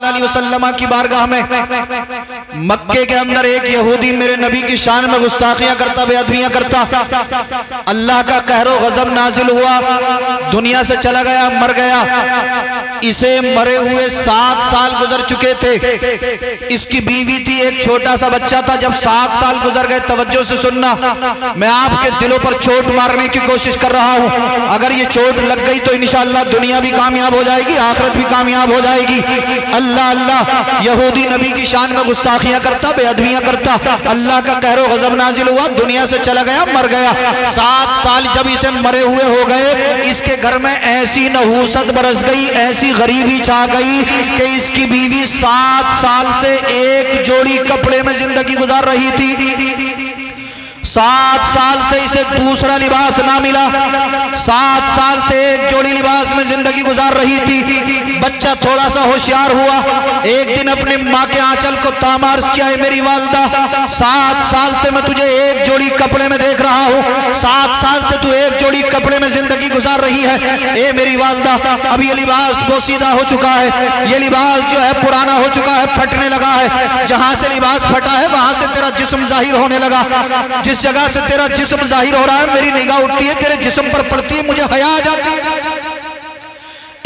علیہ وسلم کی بارگاہ میں مکے کے اندر ایک یہودی میرے نبی کی شان میں گستاخیاں کرتا، بے ادبیاں کرتا، اللہ کا قہر و غضب نازل ہوا، دنیا سے چلا گیا، مر گیا۔ اسے مرے ہوئے 7 سال گزر چکے تھے۔ اس کی بیوی تھی، ایک چھوٹا سا بچہ تھا۔ جب 7 سال گزر گئے، توجہ سے سننا، میں آپ کے دلوں پر چوٹ مارنے کی کوشش کر رہا ہوں۔ اگر یہ چوٹ لگ گئی تو انشاءاللہ دنیا بھی کامیاب ہو جائے گی، آخرت بھی کامیاب ہو جائے گی۔ اللہ اللہ، یہودی نبی کی شان میں گستاخیاں کرتا، بے ادبیاں کرتا، اللہ کا قہر و غضب نازل ہوا، دنیا سے چلا گیا، مر گیا۔ 7 سال جب اسے مرے ہوئے ہو گئے، اس کے گھر میں ایسی نحوست برس گئی، ایسی غریبی چھا گئی کہ اس کی بیوی 7 سال سے ایک جوڑی کپڑے میں زندگی گزار رہی تھی۔ 7 سال سے اسے دوسرا لباس نہ ملا، 7 سال سے ایک جوڑی لباس میں زندگی گزار رہی تھی۔ بچہ تھوڑا سا ہوشیار ہوا، ایک دن اپنی ماں کے آنچل کو تام عرض کیا، اے میری والدہ، 7 سال سے میں تجھے ایک جوڑی کپڑے میں دیکھ رہا ہوں، 7 سال سے تو ایک جوڑی کپڑے میں زندگی گزار رہی ہے، اے میری والدہ، اب یہ لباس بوسیدہ ہو چکا ہے، یہ لباس جو ہے پرانا ہو چکا ہے، پھٹنے لگا ہے، جہاں سے لباس پھٹا ہے وہاں سے تیرا جسم ظاہر ہونے لگا، جس جگہ سے تیرا جسم ظاہر ہو رہا ہے میری نگاہ اٹھتی ہے، تیرے جسم پر پڑتی ہے، مجھے حیا آ جاتی ہے۔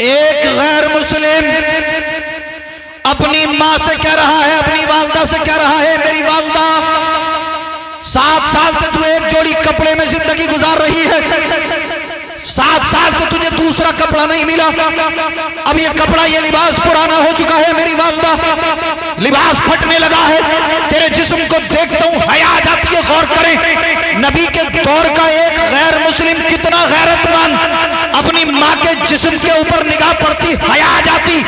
ایک غیر مسلم اپنی ماں سے کہہ رہا ہے، اپنی والدہ سے کہہ رہا ہے، میری والدہ، 7 سال سے تو ایک جوڑی کپڑے میں زندگی گزار رہی ہے، 7 سال سے تجھے دوسرا کپڑا نہیں ملا، اب یہ کپڑا، یہ لباس پرانا ہو چکا ہے، میری والدہ، لباس پھٹنے لگا ہے، تیرے جسم کو دیکھتا ہوں حیا آ جاتی ہے۔ غور کریں، نبی کے دور کا ایک غیر مسلم کتنا غیرت مند، اپنی ماں کے جسم کے اوپر نگاہ پڑتی، حیا آ جاتی۔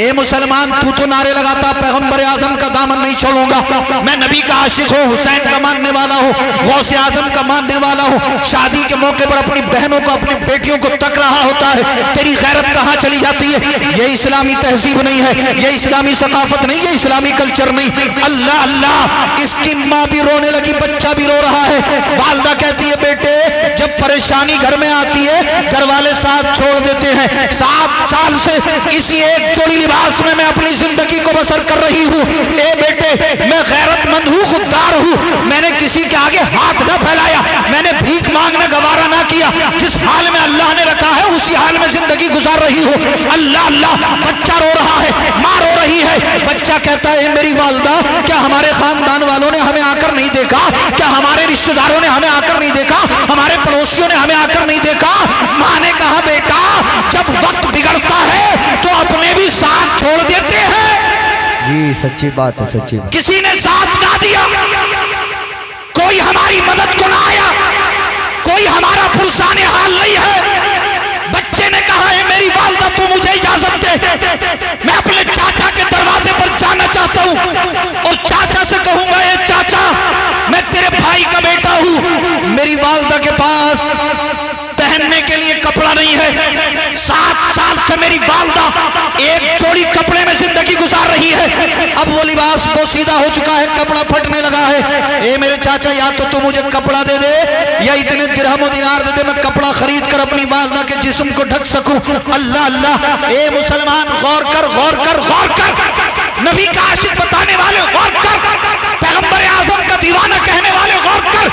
اے مسلمان، تو نعرے لگاتا پیغمبر اعظم کا دامن نہیں چھوڑوں گا، میں نبی کا عاشق ہوں، حسین کا ماننے والا ہوں، غوث اعظم کا ماننے والا ہوں، شادی کے موقع پر اپنی بہنوں کو، اپنی بیٹیوں کو تک رہا ہوتا ہے، تیری غیرت کہاں چلی جاتی ہے؟ یہ اسلامی تہذیب نہیں ہے، یہ اسلامی ثقافت نہیں، یہ اسلامی کلچر نہیں۔ اللہ اللہ، اس کی ماں بھی رونے لگی، بچہ بھی رو رہا ہے۔ والدہ کہتی ہے، بیٹے، جب پریشانی گھر میں آتی ہے گھر والے ساتھ چھوڑ دیتے ہیں، 7 سال سے اسی ایک جوڑی لباس میں اپنی زندگی کو بسر کر رہی ہوں۔ اے بیٹے، میں غیرت مند ہوں، خوددار ہوں، میں نے کسی کے آگے ہاتھ نہ پھیلایا، میں نے بھیک مانگنا گوارا نہ کیا، جس حال میں اللہ نے رکھا ہے اسی حال میں زندگی گزار رہی ہوں۔ اللہ اللہ، بچہ رو رہا ہے، ماں رو رہی ہے، بچہ کہتا ہے، میری والدہ، کیا ہمارے خاندان والوں نے ہمیں آ کر نہیں دیکھا؟ کیا ہمارے رشتہ داروں نے ہمیں آ کر نہیں دیکھا؟ ہمارے پڑوسیوں نے ہمیں آ کر نہیں دیکھا؟ ماں نے کہا، بیٹا، جب وقت بگڑتا ہے تو اپنے بھی ساتھ چھوڑ دیتے ہیں۔ جی سچی بات ہے، سچی بات۔ کسی نے ساتھ نہ دیا، کوئی ہماری مدد کو نہ آیا، کوئی ہمارا پرسان حال نہیں ہے۔ بچے نے کہا، ہے میری والدہ، تو مجھے اجازت دے، میں اپنے چاچا کے دروازے پر جانا چاہتا ہوں اور چاچا سے کہوں گا، اے چاچا، میں تیرے بھائی کا بیٹا ہوں، میری والدہ کے پاس پہننے کے لیے کپڑا نہیں ہے، 7 سال سے میری والدہ ایک جوڑی کپڑے میں زندگی گزار رہی ہے، اب وہ لباس بوسیدہ ہو چکا ہے، کپڑا پھٹنے لگا ہے۔ اے میرے چاچا، یا تو مجھے کپڑا دے دے یا اتنے درہم و دینار دے دے، میں کپڑا خرید کر اپنی والدہ کے جسم کو ڈھک سکوں۔ اللہ اللہ، اے مسلمان، غور کر، غور کر، غور کر، نبی کا عاشق بتانے والے غور کر، پیغمبر اعظم کا دیوانہ کہنے والے غور کر،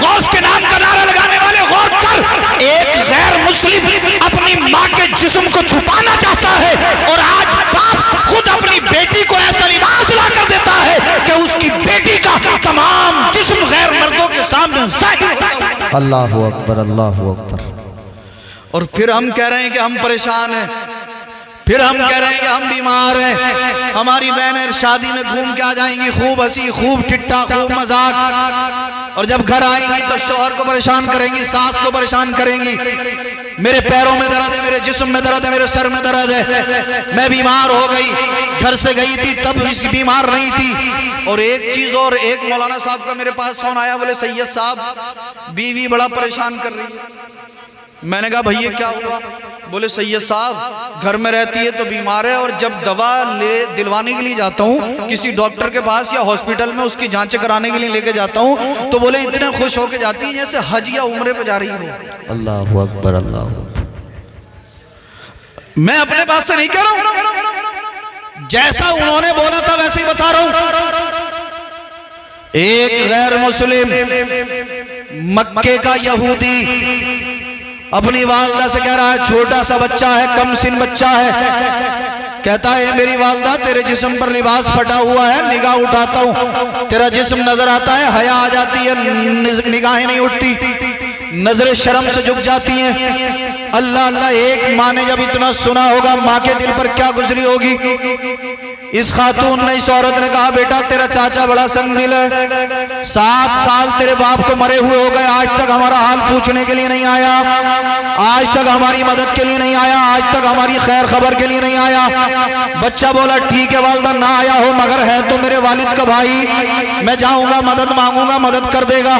غوث کے نام کا نعرہ لگانے والے غور کر۔ ایک غیر مسلم اپنی ماں کے جسم کو چھپانا چاہتا ہے اور آج باپ خود اپنی بیٹی کو ایسا لباس لا کر دیتا ہے کہ اس کی بیٹی کا تمام جسم غیر مردوں کے سامنے ظاہر ہوتا ہے۔ اللہ اکبر، اللہ اکبر۔ اور پھر ہم کہہ رہے ہیں کہ ہم پریشان ہیں، پھر ہم کہہ رہے ہیں کہ ہم بیمار ہیں، ہماری بہنیں شادی میں گھوم کے آ جائیں گی، خوب ہنسی، خوب ٹھٹا، خوب مذاق، اور جب گھر آئیں گی تو شوہر کو پریشان کریں گی، ساس کو پریشان کریں گی، میرے پیروں میں درد ہے، میرے جسم میں درد ہے، میرے سر میں درد ہے، میں بیمار ہو گئی، گھر سے گئی تھی تب اس بیمار نہیں تھی۔ اور ایک چیز اور، ایک مولانا صاحب کا میرے پاس فون آیا، بولے سید صاحب، بیوی بڑا پریشان کر رہی ہے۔ میں نے کہا بھئی کیا ہوا؟ بولے سید صاحب گھر میں رہتی ہے تو بیمار ہے، اور جب دوا دلوانے کے لیے جاتا ہوں کسی ڈاکٹر کے پاس یا ہاسپٹل میں اس کی جانچ کرانے کے لیے لے کے جاتا ہوں تو بولے اتنے خوش ہو کے جاتی ہے جیسے حج یا عمرے پہ جا رہی ہو۔ اللہ اکبر، اللہ اکبر۔ میں اپنے پاس سے نہیں کہہ رہا ہوں، جیسا انہوں نے بولا تھا ویسے ہی بتا رہا ہوں. ایک غیر مسلم مکے کا یہودی اپنی والدہ سے کہہ رہا ہے، چھوٹا سا بچہ ہے، کم سن بچہ ہے، کہتا ہے میری والدہ تیرے جسم پر لباس پھٹا ہوا ہے، نگاہ اٹھاتا ہوں تیرا جسم نظر آتا ہے، حیا آ جاتی ہے، نگاہیں نہیں اٹھتی، نظر شرم سے جھک جاتی ہیں. اللہ اللہ. ایک ماں نے جب اتنا سنا ہوگا ماں کے دل پر کیا گزری ہوگی. اس خاتون نے، اس عورت نے کہا بیٹا تیرا چاچا بڑا سنگ دل ہے، 7 سال تیرے باپ کو مرے ہوئے ہو گئے، آج تک ہمارا حال پوچھنے کے لیے نہیں آیا، آج تک ہماری مدد کے لیے نہیں آیا، آج تک ہماری خیر خبر کے لیے نہیں آیا. بچہ بولا ٹھیک ہے والدہ نہ آیا ہو مگر ہے تو میرے والد کا بھائی، میں جاؤں گا مدد مانگوں گا مدد کر دے گا.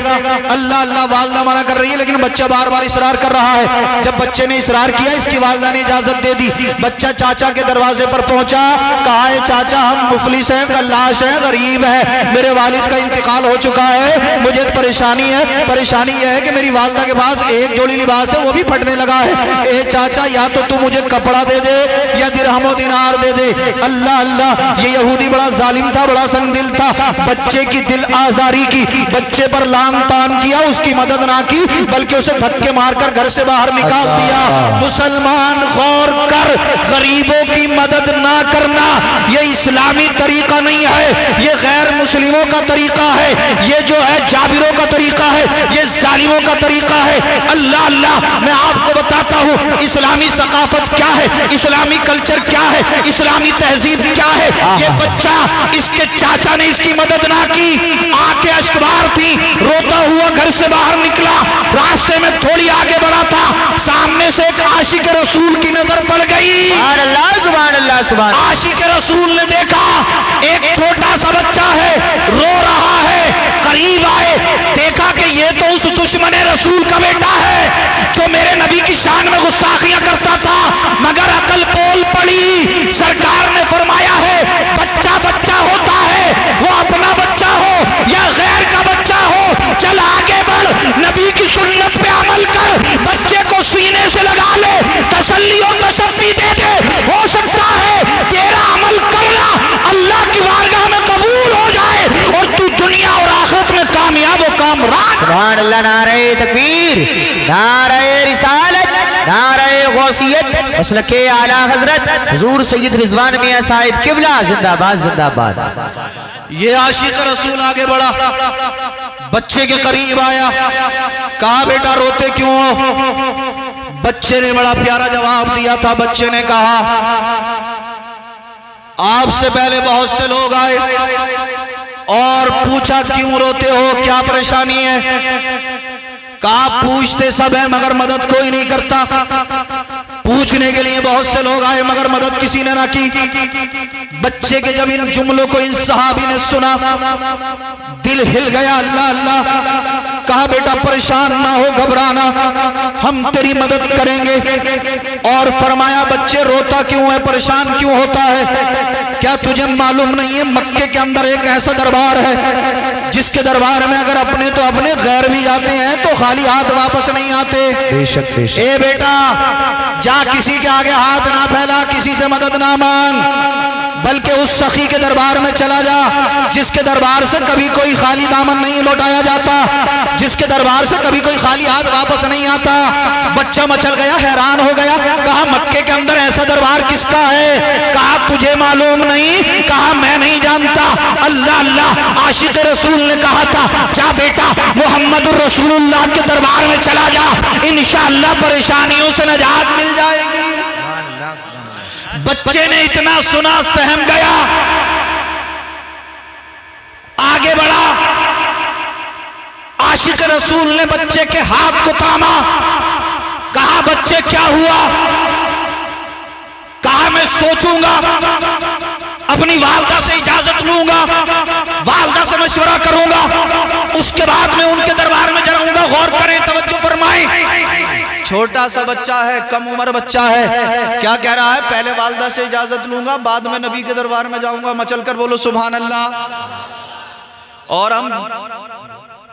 اللہ اللہ. والدہ منع کر رہی ہے لیکن بچہ بار بار اصرار کر رہا ہے. جب بچے نے اصرار کیا اس کی والدہ نے اجازت دے دی. بچہ چاچا کے دروازے پر پہنچا، کہا ہے چاچا ہم مفلس ہیں، کلاش ہیں، غریب ہیں، میرے والد کا انتقال ہو چکا ہے، مجھے پریشانی ہے. پریشانی یہ ہے کہ میری والدہ کے پاس ایک جوڑی لباس ہے وہ بھی پھٹنے لگا ہے. اے چاچا یا تو تو مجھے کپڑا دے دے یا درہم و دینار دے دے. اللہ اللہ. یہ یہودی بڑا ظالم تھا، بڑا سنگ دل تھا. بچے کی دل آزاری کی، بچے پر لان تان کیا، اس کی مدد نہ کی بلکہ اسے دھکے مار کر گھر سے باہر نکال دیا. مسلمان غور کر، غریبوں کی مدد نہ کرنا یہ اسلامی طریقہ نہیں ہے، یہ غیر مسلموں کا طریقہ ہے، یہ جو ہے جابروں کا طریقہ ہے، یہ ظالموں کا طریقہ ہے. اللہ اللہ. میں آپ کو بتاتا ہوں اسلامی ثقافت کیا ہے، اسلامی کلچر کیا ہے، اسلامی تہذیب کیا ہے. یہ بچہ اس کے چاچا نے اس کی مدد نہ کی، آنکھیں اشکبار تھی، روتا ہوا گھر سے باہر نکلا. راستے میں تھوڑی آگے بڑھا تھا، سامنے سے ایک عاشق رسول کی نظر پڑ گئی. سبحان اللہ سبحان اللہ سبحان اللہ. عاشق رسول نے دیکھا ایک چھوٹا سا بچہ ہے، رو رہا ہے. قریب آئے، دیکھا کہ یہ تو اس دشمن رسول کا بیٹا ہے جو میرے نبی کی شان میں گستاخیاں کرتا تھا. مگر عقل پول پڑی. سرکار نے فرمایا ہے بچہ بچہ ہوتا ہے، وہ اپنا بچہ ہو یا غیر کا بچہ ہو، چل آگے بڑھ، نبی کی سنت پہ عمل کر، بچے کو سینے سے لگا لے، تسلی و تشفی دے دے. ہو سکتا ہے تیرا عمل کرنا اللہ کی بارگاہ میں قبول ہو جائے اور تو دنیا اور آخرت میں کامیاب و کامران. سبحان اللہ. نعرہ تکبیر، نعرہ رسالت، نعرہ غوثیت، مسلک اعلیٰ حضرت حضور سید رضوان میاں صاحب قبلہ زندہ باد زندہ باد. یہ عاشق رسول آگے بڑھا، بچے کے قریب آیا، کہا بیٹا روتے کیوں ہو. بچے نے بڑا پیارا جواب دیا تھا. بچے نے کہا آپ سے پہلے بہت سے لوگ آئے اور پوچھا کیوں روتے ہو، کیا پریشانی ہے. کہا پوچھتے سب ہیں مگر مدد کوئی نہیں کرتا. پوچھنے کے لیے بہت سے لوگ آئے مگر مدد کسی نے نہ کی. بچے کے جب ان جملوں کو ان صحابی نے سنا دل ہل گیا. اللہ اللہ. کہا بیٹا پریشان نہ ہو، گھبرانا، ہم تیری مدد کریں گے. اور فرمایا بچے روتا کیوں ہے، پریشان کیوں ہوتا ہے، کیا تجھے معلوم نہیں ہے مکے کے اندر ایک ایسا دربار ہے جس کے دربار میں اگر اپنے تو اپنے غیر بھی جاتے ہیں تو خالی ہاتھ واپس نہیں آتے. بے شک بے شک. اے بیٹا جا کسی کے آگے ہاتھ نہ پھیلا، کسی سے مدد نہ مانگ، بلکہ اس سخی کے دربار میں چلا جا جس کے دربار سے کبھی کوئی خالی دامن نہیں لوٹایا جاتا، جس کے دربار سے کبھی کوئی خالی ہاتھ واپس نہیں آتا. بچہ مچل گیا، حیران ہو گیا. کہا مکے کے اندر ایسا دربار کس کا ہے. کہا تجھے معلوم نہیں. کہا میں نہیں جانتا. اللہ اللہ. عاشق رسول نے کہا تھا جا بیٹا محمد الرسول اللہ کے دربار میں چلا جا، انشاءاللہ پریشانیوں سے نجات مل جائے گی. بچے نے اتنا سنا سہم گیا، آگے بڑھا. عاشق رسول نے بچے کے ہاتھ کو تھاما. کہا بچے کیا ہوا. کہا میں سوچوں گا، اپنی والدہ سے اجازت لوں گا، والدہ سے مشورہ کروں گا، اس کے بعد میں ان کے دربار میں جاؤں گا. غور کریں، توجہ فرمائیں. چھوٹا سا بچہ ہے، کم عمر بچہ ہے. کیا کہہ رہا ہے، پہلے والدہ سے اجازت لوں گا، بعد میں نبی کے دربار میں جاؤں گا. مچل کر بولو سبحان اللہ. اور ہم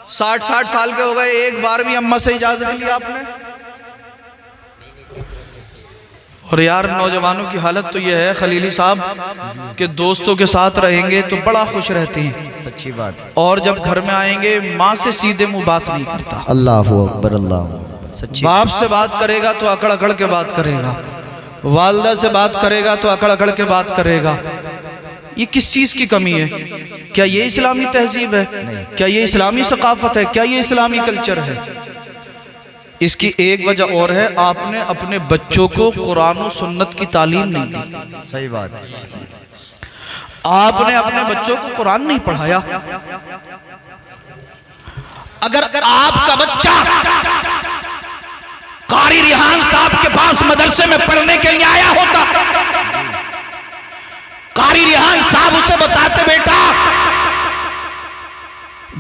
60 سال کے ہو گئے، ایک بار بھی اماں سے اجازت لی آپ نے؟ اور یار نوجوانوں کی حالت تو یہ ہے خلیلی صاحب کہ دوستوں کے ساتھ رہیں گے تو بڑا خوش رہتے ہیں، سچی بات ہے، اور جب گھر میں آئیں گے ماں سے سیدھے منہ بات نہیں کرتا، اللہ اکبر اللہ اکبر، سچی باپ سے بات کرے گا تو اکڑ اکڑ کے بات کرے گا، والدہ سے بات کرے گا تو اکڑ اکڑ کے بات کرے گا۔ یہ کس چیز کی کمی ہے؟ کیا یہ اسلامی تہذیب ہے؟ کیا یہ اسلامی ثقافت ہے؟ کیا یہ اسلامی کلچر ہے؟ اس کی ایک وجہ اور ہے، آپ نے اپنے بچوں کو قرآن و سنت کی تعلیم نہیں دی، صحیح بات ہے، آپ نے اپنے بچوں کو قرآن نہیں پڑھایا۔ اگر آپ کا بچہ قاری ریحان صاحب کے پاس مدرسے میں پڑھنے کے لیے آیا ہوتا، قاری ریحان صاحب اسے بتاتے بیٹا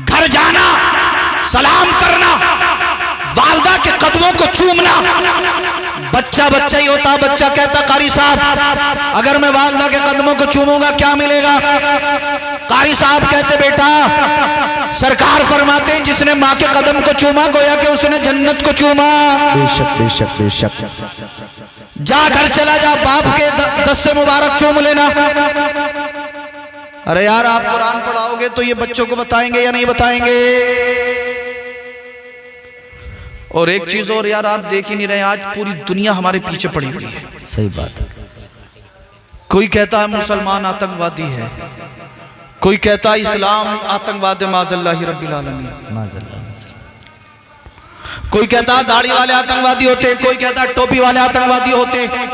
گھر جانا، سلام کرنا، والدہ کے قدموں کو چومنا، بچہ بچہ ہی ہوتا، بچہ کہتا قاری صاحب اگر میں والدہ کے قدموں کو چوموں گا کیا ملے گا؟ قاری صاحب کہتے بیٹا سرکار فرماتے ہیں جس نے ماں کے قدم کو چوما گویا کہ اس نے جنت کو چوما۔ بے شک بے شک بے شک، جا گھر چلا جا باپ کے دست سے مبارک چوم لینا۔ ارے یار آپ قرآن پڑھاؤ گے تو یہ بچوں کو بتائیں گے یا نہیں بتائیں گے؟ اور ایک چیز اور یار آپ دیکھ ہی نہیں رہے، آج پوری دنیا ہمارے پیچھے پڑی ہوئی ہے، صحیح بات ہے، کوئی کہتا ہے مسلمان آتنکوادی ہے، کوئی کہتا ہے اسلام آتنکواد معاذ اللہ رب العالمین، معاذ اللہ معاذ اللہ، کوئی کہتا ہے داڑھی والے آتنکوادی ہوتے ہیں، کوئی کہتا ہے ٹوپی والے آتنکوادی ہوتے ہیں،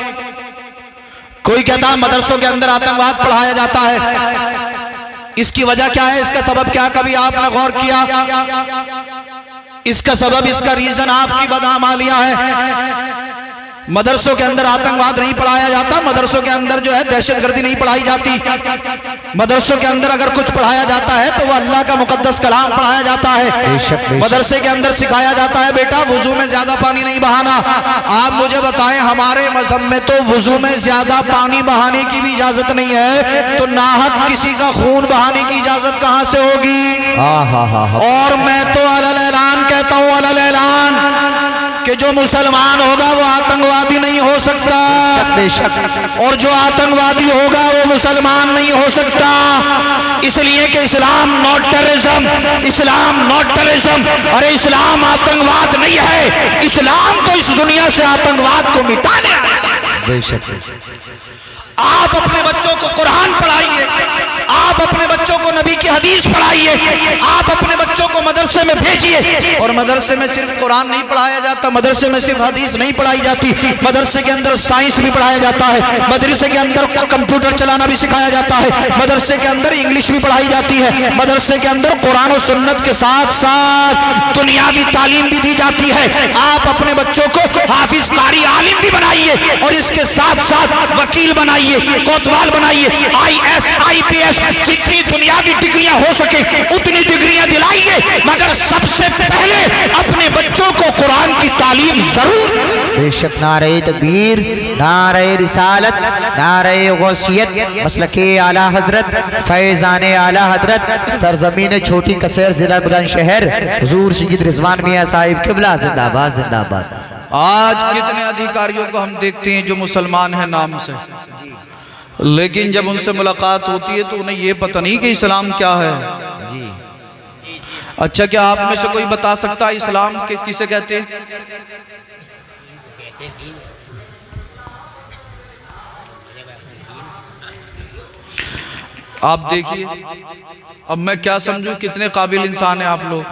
کوئی کہتا ہے مدرسوں کے اندر آتنکواد پڑھایا جاتا ہے۔ اس کی وجہ کیا ہے؟ اس کا سبب کیا؟ کبھی آپ نے غور کیا؟ اس کا سبب، اس کا ریزن آپ کی بدعمالیاں ہے۔ مدرسوں کے اندر آتنکواد نہیں پڑھایا جاتا، مدرسوں کے اندر جو ہے دہشت گردی نہیں پڑھائی جاتی، مدرسوں کے اندر اگر کچھ پڑھایا جاتا ہے تو وہ اللہ کا مقدس کلام پڑھایا جاتا ہے۔ مدرسے کے اندر سکھایا جاتا ہے بیٹا وضو میں زیادہ پانی نہیں بہانا۔ آپ مجھے بتائیں ہمارے مذہب میں تو وضو میں زیادہ پانی بہانے کی بھی اجازت نہیں ہے، تو ناحق کسی کا خون بہانے کی اجازت کہاں سے ہوگی؟ اور میں تو علی الاعلان کہتا ہوں، علی الاعلان کہ جو مسلمان ہوگا وہ آتنکوادی نہیں ہو سکتا، اور جو آتنکوادی ہوگا وہ مسلمان نہیں ہو سکتا، اس لیے کہ اسلام ناٹ ٹیررزم، اسلام ناٹ ٹیررزم، اور اسلام آتنکواد نہیں ہے، اسلام تو اس دنیا سے آتنکواد کو مٹانے آیا ہے۔ بے شک، آپ اپنے بچوں کو قرآن پڑھائیے، آپ اپنے بچوں کو نبی کی حدیث پڑھائیے، آپ اپنے بچوں کو مدرسے میں بھیجیے، اور مدرسے میں صرف قرآن نہیں پڑھایا جاتا، مدرسے میں صرف حدیث نہیں پڑھائی جاتی، مدرسے کے اندر سائنس بھی پڑھایا جاتا ہے، مدرسے کے اندر کمپیوٹر چلانا بھی سکھایا جاتا ہے، مدرسے کے اندر انگلش بھی پڑھائی جاتی ہے، مدرسے کے اندر قرآن و سنت کے ساتھ ساتھ دنیاوی تعلیم بھی دی جاتی ہے۔ آپ اپنے بچوں کو حافظ قاری عالم بھی بنائیے، اور اس کے ساتھ ساتھ وکیل بنائیے، کوتوال بنائیے، IAS IPS جتنی دنیاوی ڈگریاں ہو سکے اتنی ڈگریاں دلائیے، مگر سب سے پہلے اپنے بچوں کو قرآن کی تعلیم ضرور۔ بے شک، نعرہ تکبیر، نعرہ رسالت، نعرہ غوثیت، مسلک اعلیٰ حضرت، فیضان اعلیٰ حضرت، سرزمین چھوٹی کسیر، ضلع بلند شہر، حضور سید رضوان میاں صاحب قبلہ زندہ باد زندہ باد۔ آج کتنے ادھیکاریوں کو ہم دیکھتے ہیں جو مسلمان ہیں نام سے، لیکن جب ان سے ملاقات ہوتی ہے تو انہیں یہ پتہ نہیں کہ اسلام کیا ہے۔ اچھا کیا آپ میں سے کوئی بتا سکتا ہے اسلام کسے کہتے ہیں؟ آپ دیکھیے، اب میں کیا سمجھوں کتنے قابل انسان ہیں آپ لوگ۔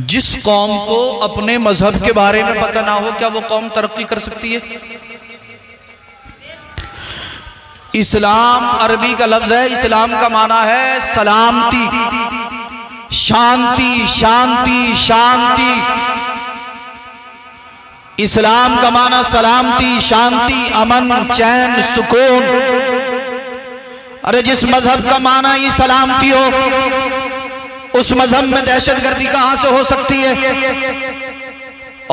جس قوم کو اپنے مذہب کے بارے میں پتہ نہ ہو کیا وہ قوم ترقی کر سکتی ہے؟ اسلام عربی کا لفظ ہے، اسلام کا معنی ہے سلامتی، شانتی، شانتی، شانتی۔ اسلام کا معنی سلامتی، شانتی، امن، چین، سکون۔ ارے جس مذہب کا معنی ہی سلامتی ہو اس مذہب میں دہشت گردی کہاں سے ہو سکتی ہے؟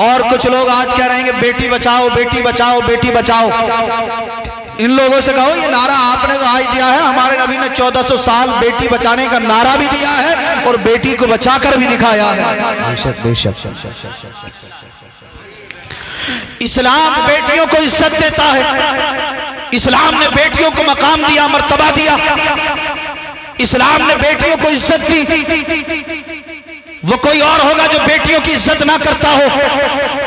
اور کچھ لوگ آج کہہ رہے ہیں کہ بیٹی بچاؤ، بیٹی بچاؤ، بیٹی بچاؤ۔ ان لوگوں سے کہو یہ نعرہ آپ نے تو آج دیا ہے، ہمارے نبی نے 1400 سال بیٹی بچانے کا نعرہ بھی دیا ہے اور بیٹی کو بچا کر بھی دکھایا ہے۔ بے شک بے شک۔ اسلام بیٹیوں کو عزت دیتا ہے، اسلام نے بیٹیوں کو مقام دیا، مرتبہ دیا، اسلام نے بیٹیوں کو عزت دی۔ وہ کوئی اور ہوگا جو بیٹیوں کی عزت نہ کرتا ہو۔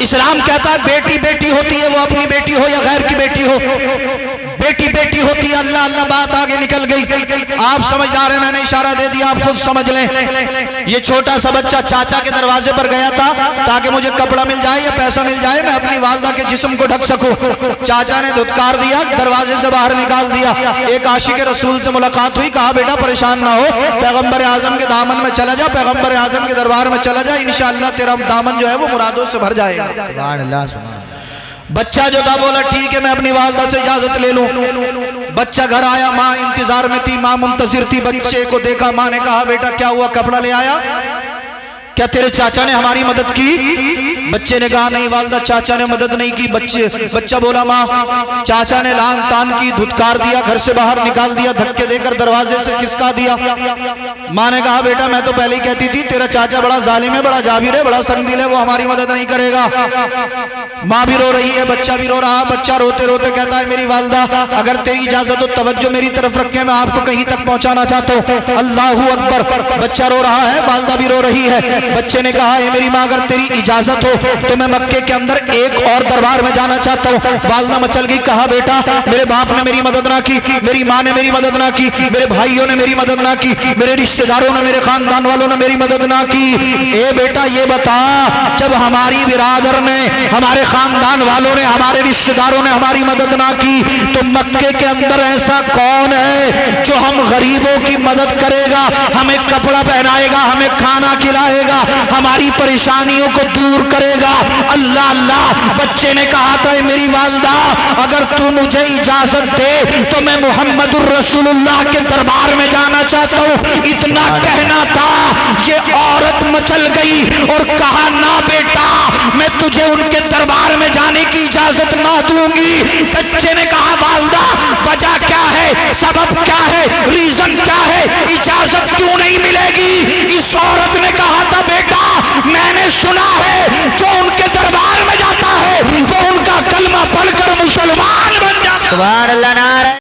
اسلام کہتا ہے بیٹی بیٹی ہوتی ہے، وہ اپنی بیٹی ہو یا غیر کی بیٹی ہو، بیٹی بیٹی ہوتی ہے۔ اللہ اللہ، بات آگے نکل گئی۔ آپ سمجھدار ہیں، میں نے اشارہ دے دیا، آپ خود سمجھ لیں۔ یہ چھوٹا سا بچہ چاچا کے دروازے پر گیا تھا تاکہ مجھے کپڑا مل جائے یا پیسہ مل جائے، میں اپنی والدہ کے جسم کو ڈھک سکوں۔ چاچا نے دھتکار دیا، دروازے سے باہر نکال دیا۔ ایک عاشق رسول سے ملاقات ہوئی، کہا بیٹا پریشان نہ ہو، پیغمبر اعظم کے دامن میں چلا جا، پیغمبر اعظم کے دربار میں چلا جا، انشاءاللہ تیرا دامن جو ہے وہ مرادوں سے بھر جائے گا۔ سبحان اللہ سبحان اللہ۔ بچہ جو تھا بولا ٹھیک ہے، میں اپنی والدہ سے اجازت لے لوں۔ بچہ گھر آیا، ماں انتظار میں تھی، ماں منتظر تھی۔ بچے کو دیکھا، ماں نے کہا بیٹا کیا ہوا، کپڑا لے آیا؟ کیا تیرے چاچا نے ہماری مدد کی؟ بچے نے کہا نہیں والدہ، چاچا نے مدد نہیں کی۔ بچہ بولا ماں چاچا نے لان تان کی، دھتکار دیا، گھر سے باہر نکال دیا، دھکے دے کر دروازے سے کھسکا دیا۔ ماں نے کہا بیٹا میں تو پہلے ہی کہتی تھی تیرا چاچا بڑا ظالم ہے، بڑا جابر ہے، بڑا سنگ دل ہے، وہ ہماری مدد نہیں کرے گا۔ ماں بھی رو رہی ہے، بچہ بھی رو رہا۔ بچہ روتے روتے کہتا ہے میری والدہ اگر تیری اجازت و توجہ میری طرف رکھے میں آپ کو کہیں تک پہنچانا چاہتا ہوں۔ اللہ اکبر۔ بچہ رو رہا ہے، والدہ بھی رو رہی ہے۔ بچے نے کہا اے میری ماں اگر تیری اجازت ہو تو میں مکے کے اندر ایک اور دربار میں جانا چاہتا ہوں۔ والدہ مچل گئی، کہا بیٹا میرے باپ نے میری مدد نہ کی، میری ماں نے میری مدد نہ کی، میرے بھائیوں نے میری مدد نہ کی، میرے رشتہ داروں نے، میرے خاندان والوں نے میری مدد نہ کی۔ اے بیٹا یہ بتا جب ہماری برادر نے، ہمارے خاندان والوں نے، ہمارے رشتہ داروں نے ہماری مدد نہ کی تو مکے کے اندر ایسا کون ہے جو ہم غریبوں کی مدد کرے گا، ہمیں کپڑا پہنائے گا، ہمیں کھانا کھلائے گا، ہماری پریشانیوں کو دور کرے گا؟ اللہ اللہ۔ بچے نے کہا تھا میری والدہ اگر تو مجھے اجازت دے تو میں محمد الرسول اللہ کے دربار میں جانا چاہتا ہوں۔ اتنا کہنا تھا یہ عورت مچل گئی اور کہا نہ بیٹا میں تجھے ان کے دربار میں جانے کی اجازت نہ دوں گی۔ بچے نے کہا والدہ وجہ کیا ہے، سبب کیا ہے، ریزن کیا ہے، اجازت کیوں نہیں ملے گی؟ اس عورت نے کہا تھا بیٹا میں نے سنا